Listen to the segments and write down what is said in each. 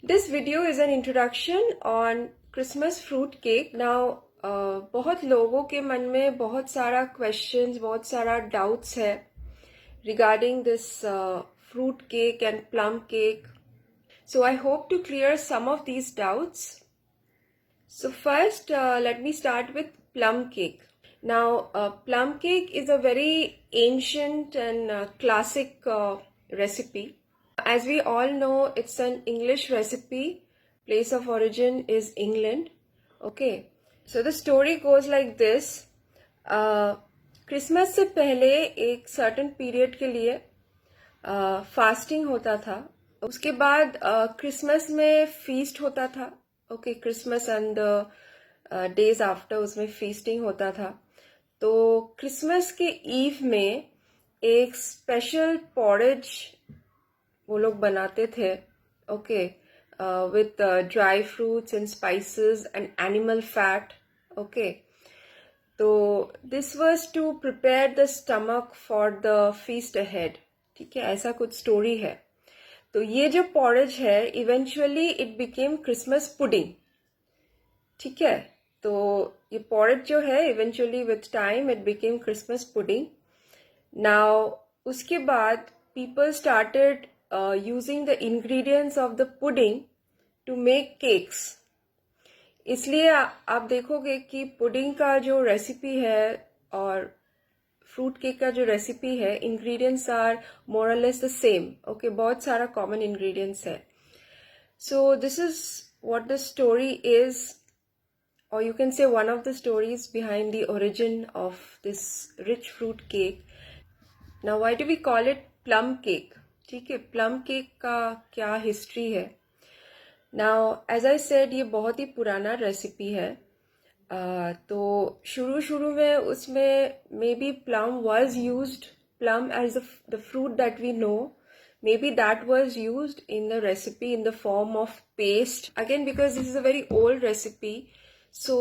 This video is an introduction on Christmas fruit cake. Now, बहुत लोगों के मन में बहुत सारा questions, बहुत सारा doubts है regarding this fruit cake and plum cake. So I hope to clear some of these doubts. So first, let me start with plum cake. Now, plum cake is a very ancient and classic recipe. As we all know, it's an English recipe. Place of origin is England. Okay. So the story goes like this. Christmas से पहले एक certain period के लिए fasting होता था. उसके बाद Christmas में फीस्ट होता था. Okay, Christmas and days after उसमें फीस्टिंग होता था. तो क्रिसमस के ईव में एक स्पेशल पॉरेज वो लोग बनाते थे. Okay, with dry fruits and spices and animal fat. Okay, तो this was to prepare the stomach for the feast ahead. ठीक है, ऐसा कुछ स्टोरी है. तो ये जो पॉरेज है eventually it became Christmas pudding. ठीक है, तो ये पॉरेज जो है eventually with time it became Christmas pudding. Now उसके बाद people started using the ingredients of the pudding to make cakes. इसलिए आप देखोगे कि पुडिंग का जो रेसिपी है और फ्रूट केक का जो रेसिपी है, इंग्रेडिएंट्स आर मोर और लेस द सेम. ओके, बहुत सारा कॉमन इंग्रेडिएंट्स है. So this is what the story is, or you can say one of the stories behind the origin of this rich fruit cake. Now, why do we call it plum cake? ठीक है, plum cake का क्या history है. Now as I said ये बहुत ही पुराना recipe है. तो शुरू में उसमें may be plum was used, plum as the fruit that we know, may be that was used in the recipe in the form of paste. Again because this is a very old recipe, so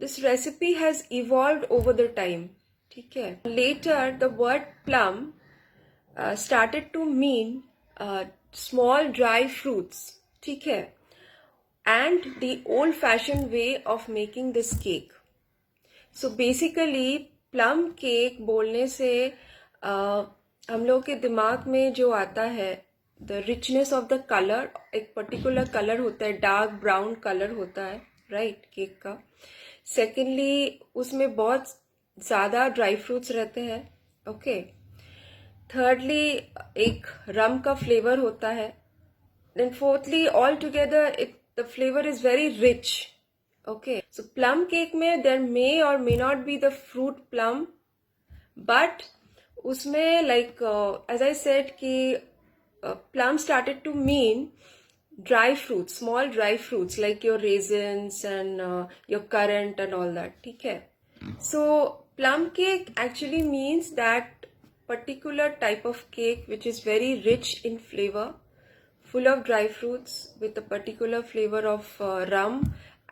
this recipe has evolved over the time. ठीक है, later the word plum started to mean small dry fruits. ठीक है, and the old fashioned way of making this cake. So basically plum cake बोलने से हम लोग के दिमाग में जो आता है the richness of the color, एक particular color होता है, dark brown color होता है, right, केक का. Secondly उसमें बहुत ज़्यादा ड्राई फ्रूट्स रहते हैं. ओके, थर्डली एक रम का फ्लेवर होता है. Then fourthly all together the flavour is very rich. Okay, so plum cake में there may or may not be the fruit plum, but उसमें लाइक एज आई सेड कि plum started to mean dry fruits, small dry fruits like your raisins and your currant and all that. ठीक है, so plum cake actually means that particular type of cake which is very rich in flavor, full of dry fruits with a particular flavor of rum,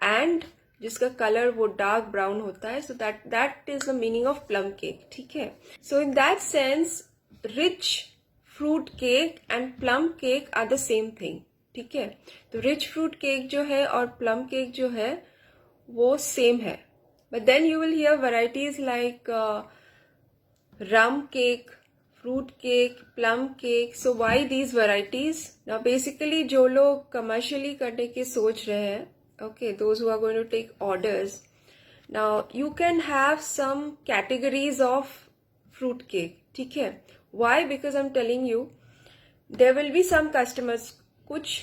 and जिसका color वो dark brown होता है. So that is the meaning of plum cake. ठीक है, so in that sense rich fruit cake and plum cake are the same thing. ठीक है, तो rich fruit cake जो है और plum cake जो है वो same है. But then you will hear varieties like rum cake, fruit cake, plum cake. So why these varieties? Now basically जो लोग commercially करने की सोच रहे हैं, okay, those who are going to take orders, now you can have some categories of fruit cake. ठीक है, why? Because I'm telling you there will be some customers, कुछ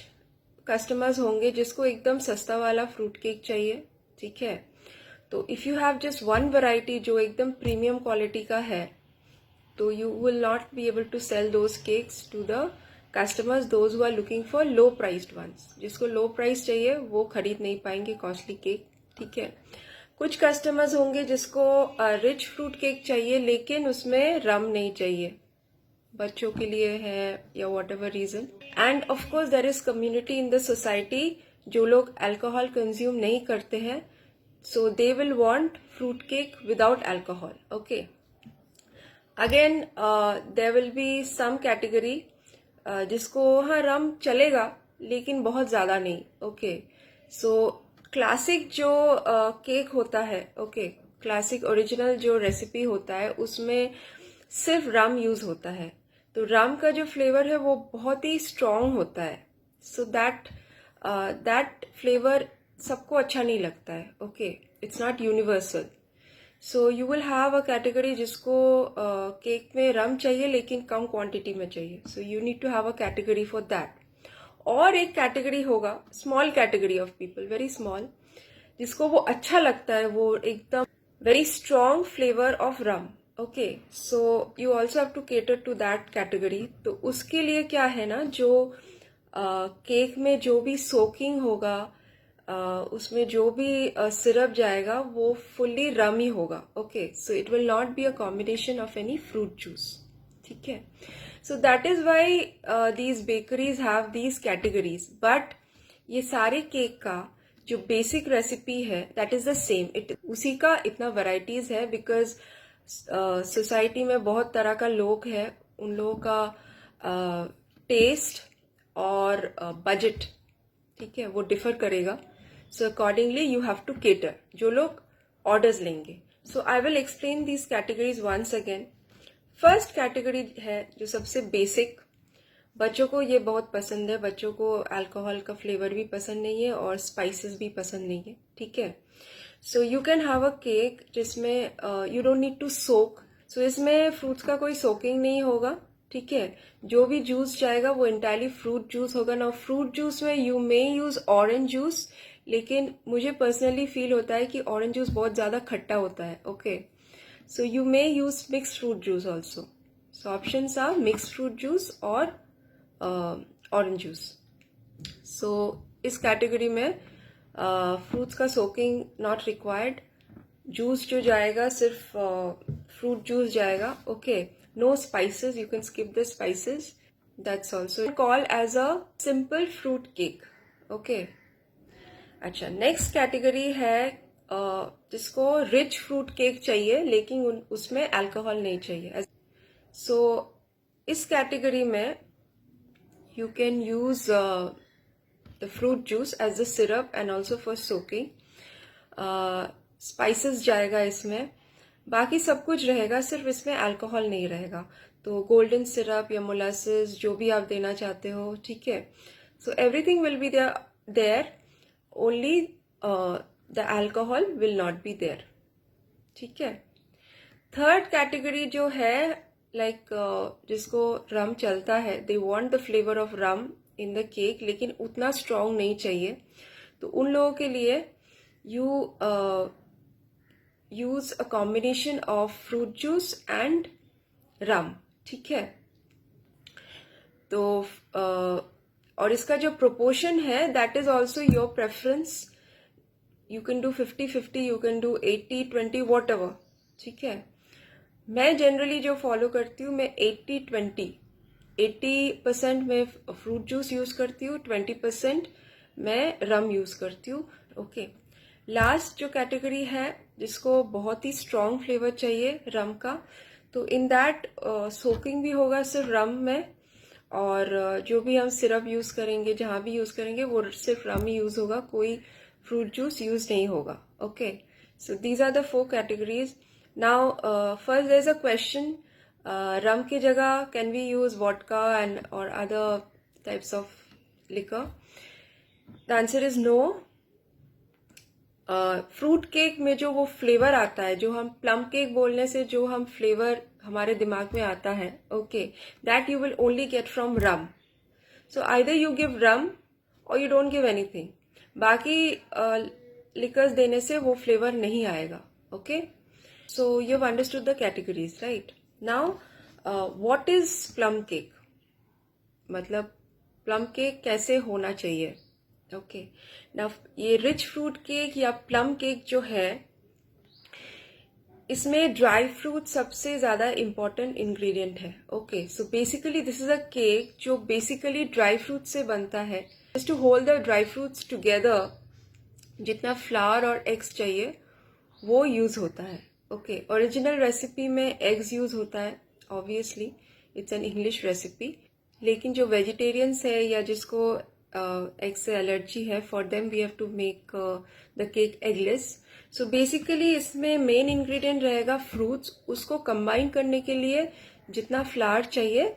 customers होंगे जिसको एकदम सस्ता वाला fruit cake चाहिए. ठीक है, तो if you have just one variety जो एकदम premium quality का है, तो you will not be able to sell those cakes to the customers, those who are looking for low priced ones. जिसको low price चाहिए वो खरीद नहीं पाएंगे costly cake. ठीक है, कुछ customers होंगे जिसको rich fruit cake चाहिए लेकिन उसमें rum नहीं चाहिए, बच्चों के लिए है या whatever reason. And of course there is community in the society जो लोग alcohol consume नहीं करते हैं, so they will want fruit cake without alcohol. Okay. Again there will be some category जिसको हाँ रम चलेगा लेकिन बहुत ज़्यादा नहीं। ओके, सो क्लासिक जो केक होता है, ओके, क्लासिक ओरिजिनल जो रेसिपी होता है उसमें सिर्फ रम यूज़ होता है। तो रम का जो फ्लेवर है वो बहुत ही स्ट्रॉन्ग होता है। सो दैट फ्लेवर सबको अच्छा नहीं लगता है। Okay, it's not universal. So you will have a category जिसको केक में रम चाहिए लेकिन कम क्वांटिटी में चाहिए। So you need to have a category for that. और एक कैटेगरी होगा, small category of people, very small, जिसको वो अच्छा लगता है, वो एकदम very strong flavour of rum. Okay, so you also have to cater to that category. तो उसके लिए क्या है ना, जो केक में जो भी सोकिंग होगा, उसमें जो भी सिरप जाएगा वो फुल्ली रम ही होगा। Okay, so it will not be a combination of any fruit juice. ठीक है, सो that is why these bakeries have these categories. But ये सारे केक का जो बेसिक रेसिपी है that is the same, it उसी का इतना वैरायटीज है बिकॉज सोसाइटी में बहुत तरह का लोग है, उन लोगों का टेस्ट और बजट, ठीक है, वो डिफर करेगा। So accordingly you have to cater जो लोग ऑर्डर्स लेंगे। So I will explain these categories once again. First category है जो सबसे बेसिक, बच्चों को ये बहुत पसंद है। बच्चों को अल्कोहल का फ्लेवर भी पसंद नहीं है और स्पाइसेस भी पसंद नहीं है। ठीक है, so you can have a cake जिसमें you don't need to soak. So इसमें फ्रूट्स का कोई सोकिंग नहीं होगा। ठीक है, जो भी जूस जाएगा वो इंटायरली फ्रूट जूस होगा ना। फ्रूट जूस में you may use orange juice, लेकिन मुझे पर्सनली फील होता है कि ऑरेंज जूस बहुत ज्यादा खट्टा होता है। Okay, so you may use mix fruit juice also. So options are mix fruit juice और ऑरेंज जूस। सो इस कैटेगरी में फ्रूट्स का सोकिंग नॉट रिक्वायर्ड। जूस जो जाएगा सिर्फ फ्रूट जूस जाएगा। Okay, no spices, you can skip the spices, that's also called as a simple fruit cake. Okay, अच्छा, next category है जिसको रिच फ्रूट केक चाहिए लेकिन उसमें अल्कोहल नहीं चाहिए। सो इस कैटेगरी में you can use the fruit juice as a syrup and also for soaking. Spices जाएगा इसमें, बाकी सब कुछ रहेगा, सिर्फ इसमें अल्कोहल नहीं रहेगा। तो गोल्डन सिरप या मोलासेस जो भी आप देना चाहते हो, ठीक है, so everything will be there, only the alcohol will not be there. ठीक है, थर्ड कैटेगरी जो है लाइक जिसको रम चलता है, they want the flavour of rum in the cake लेकिन उतना स्ट्रॉन्ग नहीं चाहिए। तो उन लोगों के लिए you use a combination of fruit juice and rum. ठीक है, तो और इसका जो प्रोपोर्शन है that is also your preference. You can do 50-50, you can do 80-20, whatever. ठीक है, मैं जनरली जो फॉलो करती हूँ, मैं 80-20, 80% में फ्रूट जूस यूज करती हूँ, 20% मैं रम यूज करती हूँ। ओके, लास्ट जो कैटेगरी है जिसको बहुत ही स्ट्रॉन्ग फ्लेवर चाहिए रम का, तो इन दैट सोकिंग भी होगा सिर्फ रम में, और जो भी हम सिरप यूज करेंगे, जहां भी यूज करेंगे, वो सिर्फ रम ही यूज होगा, कोई फ्रूट जूस यूज नहीं होगा। Okay, so these are the 4 categories. Now, first there's a question, rum की जगह can we use vodka and or other types of liquor? The answer is no. Fruit cake में जो वो flavour आता है, जो हम प्लम केक बोलने से जो हम फ्लेवर हमारे दिमाग में आता है, okay, that you will only get from rum. So either you give rum or you don't give anything, बाकी लिकर्स देने से वो फ्लेवर नहीं आएगा। Okay, so you've understood the categories, right? Now, what is plum cake? मतलब plum cake कैसे होना चाहिए? ओके, now ये रिच फ्रूट केक या प्लम केक जो है, इसमें ड्राई फ्रूट सबसे ज्यादा इंपॉर्टेंट इंग्रेडिएंट है। Okay, so basically this is a cake जो बेसिकली ड्राई फ्रूट से बनता है। Just to hold the dry fruits together, जितना फ्लावर और एग्स चाहिए वो यूज होता है। ओके, ओरिजिनल रेसिपी में एग्स यूज होता है, obviously it's an English recipe, लेकिन जो वेजिटेरियंस है या जिसको एग से एलर्जी है, for them we have to make the cake eggless. So basically इसमें मेन इंग्रेडिएंट रहेगा फ्रूट्स. उसको कंबाइन करने के लिए जितना फ्लावर चाहिए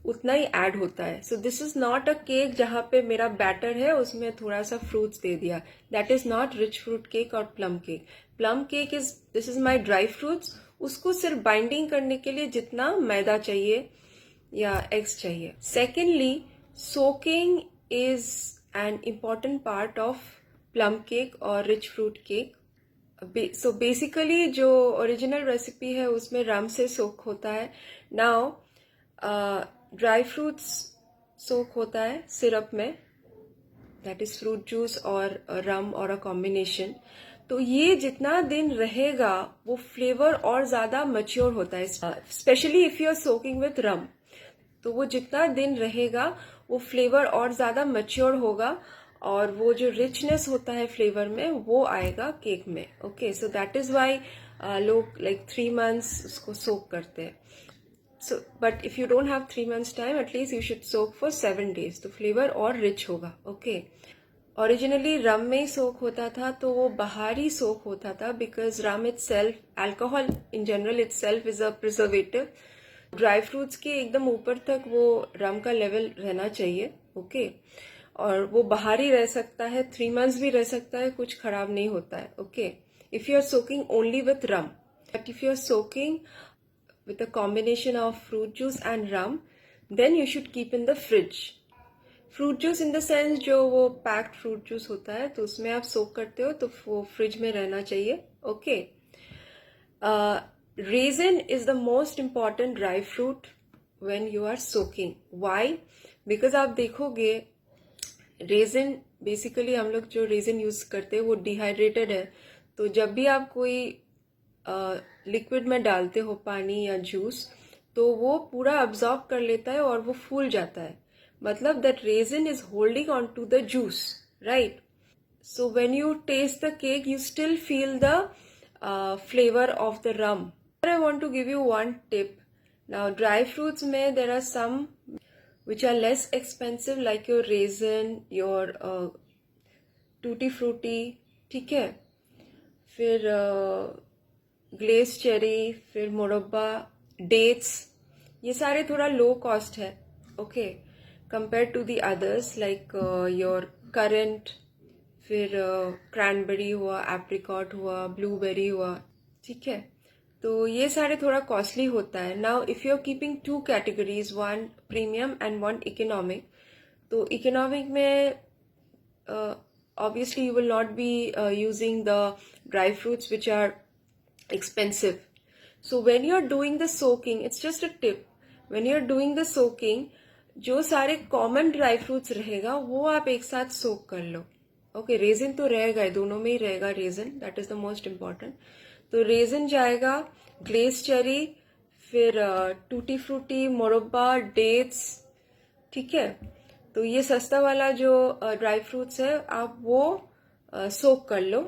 उतना ही ऐड होता है. So this is not a cake जहाँ पे मेरा बैटर है उसमें थोड़ा सा फ्रूट्स दे दिया. That is not rich fruit cake or plum cake. Plum cake is, this is my dry fruits. उसको सिर्फ बाइंडिंग करने के लिए जितना मैदा चाहिए या एग्स चाहिए. Secondly, soaking is an important part of plum cake और rich fruit cake. So basically जो original recipe है उसमें रम से सोक होता है. Now ड्राई फ्रूट्स सोक होता है सिरप में, दैट इज फ्रूट जूस और रम और अ कॉम्बिनेशन. तो ये जितना दिन रहेगा वो फ्लेवर और ज्यादा मच्योर होता है, specially if you are soaking with rum. तो वो जितना दिन रहेगा वो फ्लेवर और ज्यादा मैच्योर होगा और वो जो रिचनेस होता है फ्लेवर में वो आएगा केक में. Okay, so that is why लोग लाइक 3 months उसको सोक करते हैं. So but if you don't have 3 months time, at least you should soak for 7 days, तो फ्लेवर और रिच होगा. ओके, ओरिजिनली रम में ही सोक होता था तो वो बाहरी सोक होता था because rum it self, alcohol in general it self is a preservative. Dry fruits के एकदम ऊपर तक वो रम का लेवल रहना चाहिए. ओके, और वो बाहर ही रह सकता है, 3 months भी रह सकता है, कुछ खराब नहीं होता है. Okay, if you are soaking only with rum, but if you are soaking with a combination of fruit juice and rum, then you should keep in the fridge. Fruit juice in the sense जो वो packed fruit juice होता है तो उसमें आप सोक करते हो तो वो फ्रिज में रहना चाहिए. Okay, raisin is the most important dry fruit when you are soaking. Why? Because आप देखोगे raisin, बेसिकली हम लोग जो raisin यूज करते हैं वो डिहाइड्रेटेड है. तो जब भी आप कोई लिक्विड में डालते हो पानी या जूस तो वो पूरा अब्जॉर्ब कर लेता है और वो फूल जाता है. मतलब that raisin is holding on to the juice, right? So when you taste the cake, you still feel the flavor of the rum. I want to give you one tip. Now dry fruits में there are some which are less expensive like your raisin, your tutti frutti, ठीक है, फिर glace cherry, फिर मोरब्बा, dates, ये सारे थोड़ा low cost है. Okay, compare to the others like your currant, फिर क्रैनबेरी हुआ, एप्रिकॉट हुआ, ब्लूबेरी हुआ. ठीक है, तो ये सारे थोड़ा कॉस्टली होता है. Now if you are keeping 2 categories, one premium and one economic, तो इकोनॉमिक में obviously you will not be using the dry fruits which are expensive. So when you are doing the soaking, it's just a tip, when you are doing the soaking, जो सारे common dry fruits रहेगा वो आप एक साथ सोक कर लो. Okay, resin तो रहेगा, दोनों में ही रहेगा resin, that is the most important. तो रेजिन जाएगा, ग्लेस चेरी, फिर टूटी फ्रूटी, मोरब्बा, डेट्स. ठीक है, तो ये सस्ता वाला जो ड्राई फ्रूट्स है आप वो सोक कर लो.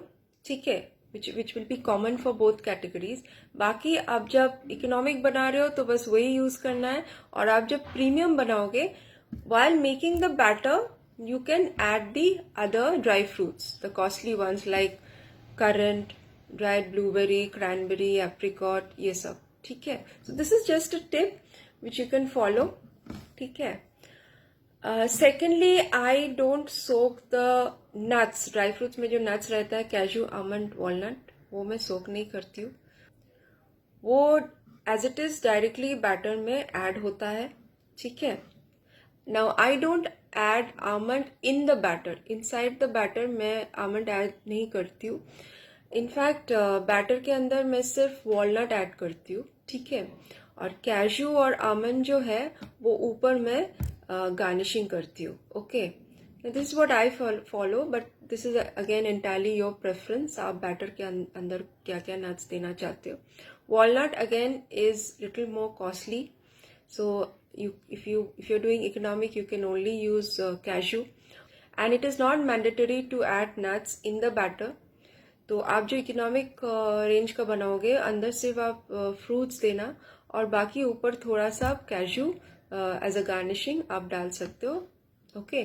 ठीक है, which will be common for both categories. बाकी आप जब इकोनॉमिक बना रहे हो तो बस वही यूज करना है. और आप जब प्रीमियम बनाओगे, while making the batter you can add the other dry fruits, the costly ones like currant, dried blueberry, cranberry, apricot, ये सब. ठीक है, so this is just a tip which you can follow. ठीक है. Secondly, I don't soak the nuts. Dry fruits में जो nuts रहता है, कैजू, आमंड, वॉलनट, वो मैं सोक नहीं करती हूँ. वो as it is directly batter में ऐड होता है. ठीक है. Now I don't add almond in the batter, inside the batter मैं आमंड ऐड नहीं करती हूँ. इनफैक्ट बैटर के अंदर मैं सिर्फ वॉलनट ऐड करती हूँ. ठीक है, और कैजू और आमंड जो है वो ऊपर मैं गार्निशिंग करती हूँ. Okay, this is what I follow, but this is again entirely your preference, आप बैटर के अंदर क्या क्या नट्स देना चाहते हो. Walnut again is little more costly, so if you're doing economic, you can only use cashew, and it is not mandatory to add nuts in the batter. तो आप जो इकोनॉमिक रेंज का बनाओगे, अंदर सिर्फ आप फ्रूट्स देना और बाकी ऊपर थोड़ा सा कैशू एज अ गार्निशिंग आप डाल सकते हो. Okay,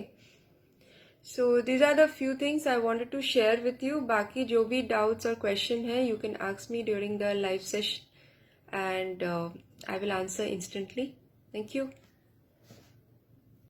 So these are the few things I wanted to share with you. बाकी जो भी doubts or question है, you can ask me during the live session and I will answer instantly. Thank you.